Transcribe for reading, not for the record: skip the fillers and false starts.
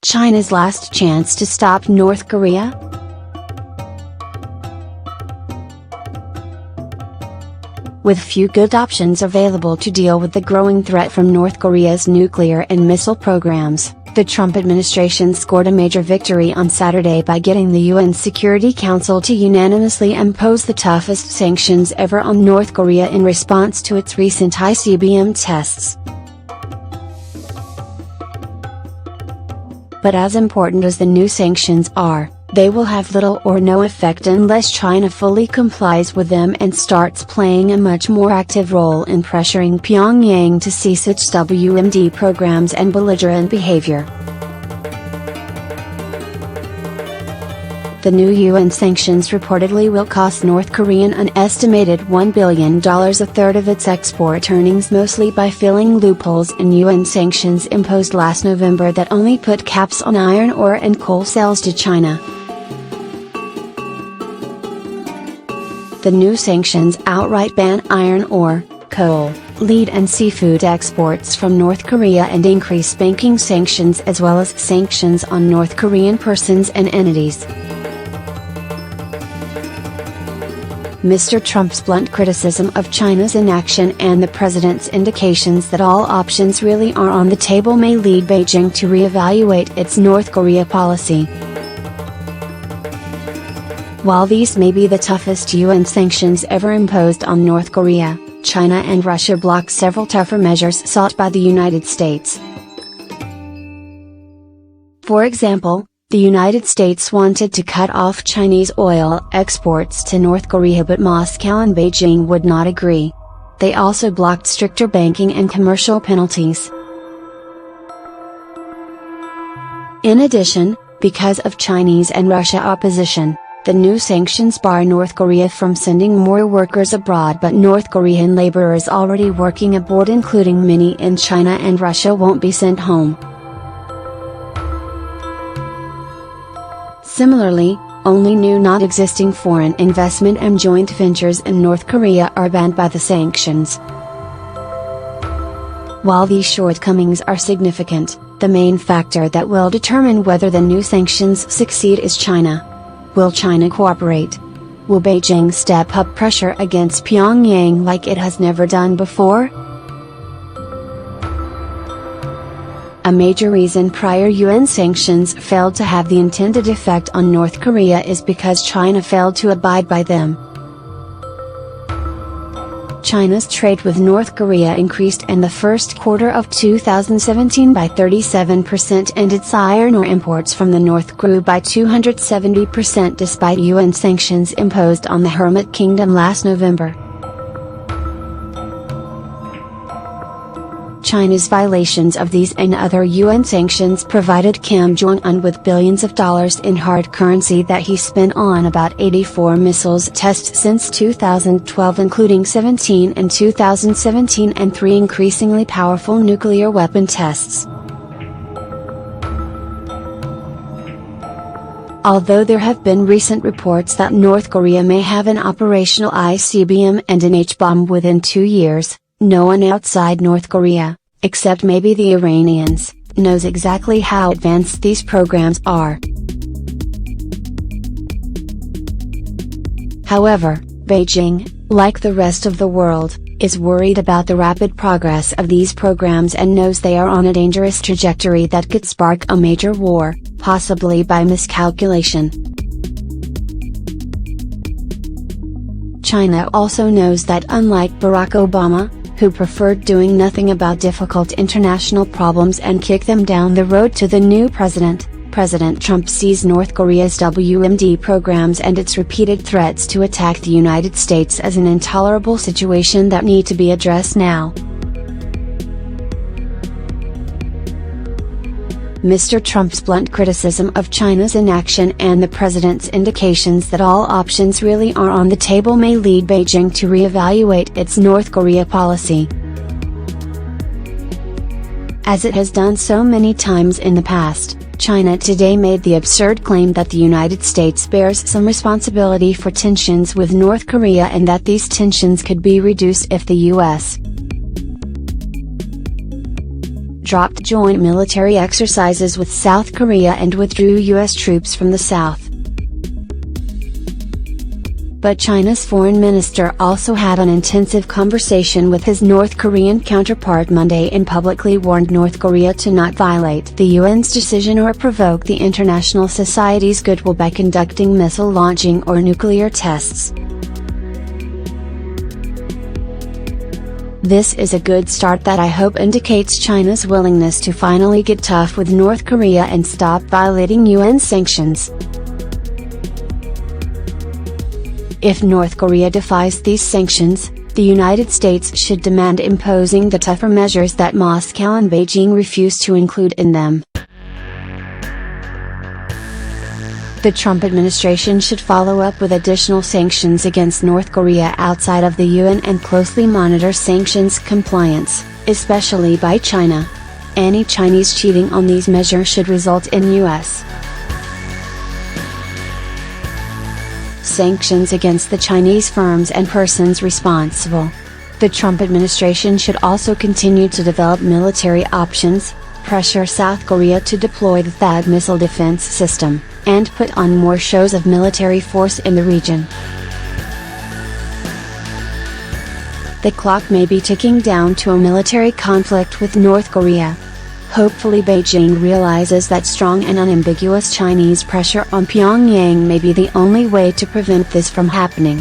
China's last chance to stop North Korea? With few good options available to deal with the growing threat from North Korea's nuclear and missile programs, the Trump administration scored a major victory on Saturday by getting the UN Security Council to unanimously impose the toughest sanctions ever on North Korea in response to its recent ICBM tests. But as important as the new sanctions are, they will have little or no effect unless China fully complies with them and starts playing a much more active role in pressuring Pyongyang to cease its WMD programs and belligerent behavior. The new UN sanctions reportedly will cost North Korea an estimated $1 billion, a third of its export earnings, mostly by filling loopholes in UN sanctions imposed last November that only put caps on iron ore and coal sales to China. The new sanctions outright ban iron ore, coal, lead and seafood exports from North Korea and increase banking sanctions as well as sanctions on North Korean persons and entities. Mr. Trump's blunt criticism of China's inaction and the president's indications that all options really are on the table may lead Beijing to reevaluate its North Korea policy. While these may be the toughest UN sanctions ever imposed on North Korea, China and Russia blocked several tougher measures sought by the United States. For example, the United States wanted to cut off Chinese oil exports to North Korea, but Moscow and Beijing would not agree. They also blocked stricter banking and commercial penalties. In addition, because of Chinese and Russia opposition, the new sanctions bar North Korea from sending more workers abroad, but North Korean laborers already working abroad, including many in China and Russia, won't be sent home. Similarly, only new not existing foreign investment and joint ventures in North Korea are banned by the sanctions. While these shortcomings are significant, the main factor that will determine whether the new sanctions succeed is China. Will China cooperate? Will Beijing step up pressure against Pyongyang like it has never done before? A major reason prior UN sanctions failed to have the intended effect on North Korea is because China failed to abide by them. China's trade with North Korea increased in the first quarter of 2017 by 37% and its iron ore imports from the North grew by 270% despite UN sanctions imposed on the Hermit Kingdom last November. China's violations of these and other UN sanctions provided Kim Jong-un with billions of dollars in hard currency that he spent on about 84 missiles tests since 2012, including 17 in 2017 and 3 increasingly powerful nuclear weapon tests. Although there have been recent reports that North Korea may have an operational ICBM and an H-bomb within 2 years, no one outside North Korea, except maybe the Iranians, knows exactly how advanced these programs are. However, Beijing, like the rest of the world, is worried about the rapid progress of these programs and knows they are on a dangerous trajectory that could spark a major war, possibly by miscalculation. China also knows that unlike Barack Obama, who preferred doing nothing about difficult international problems and kick them down the road to the new president, President Trump sees North Korea's WMD programs and its repeated threats to attack the United States as an intolerable situation that need to be addressed now. Mr. Trump's blunt criticism of China's inaction and the president's indications that all options really are on the table may lead Beijing to reevaluate its North Korea policy. As it has done so many times in the past, China today made the absurd claim that the United States bears some responsibility for tensions with North Korea and that these tensions could be reduced if the U.S. dropped joint military exercises with South Korea and withdrew U.S. troops from the south. But China's foreign minister also had an intensive conversation with his North Korean counterpart Monday and publicly warned North Korea to not violate the UN's decision or provoke the international society's goodwill by conducting missile launching or nuclear tests. This is a good start that I hope indicates China's willingness to finally get tough with North Korea and stop violating UN sanctions. If North Korea defies these sanctions, the United States should demand imposing the tougher measures that Moscow and Beijing refuse to include in them. The Trump administration should follow up with additional sanctions against North Korea outside of the UN and closely monitor sanctions compliance, especially by China. Any Chinese cheating on these measures should result in U.S. sanctions against the Chinese firms and persons responsible. The Trump administration should also continue to develop military options, pressure South Korea to deploy the THAAD missile defense system, and put on more shows of military force in the region. The clock may be ticking down to a military conflict with North Korea. Hopefully Beijing realizes that strong and unambiguous Chinese pressure on Pyongyang may be the only way to prevent this from happening.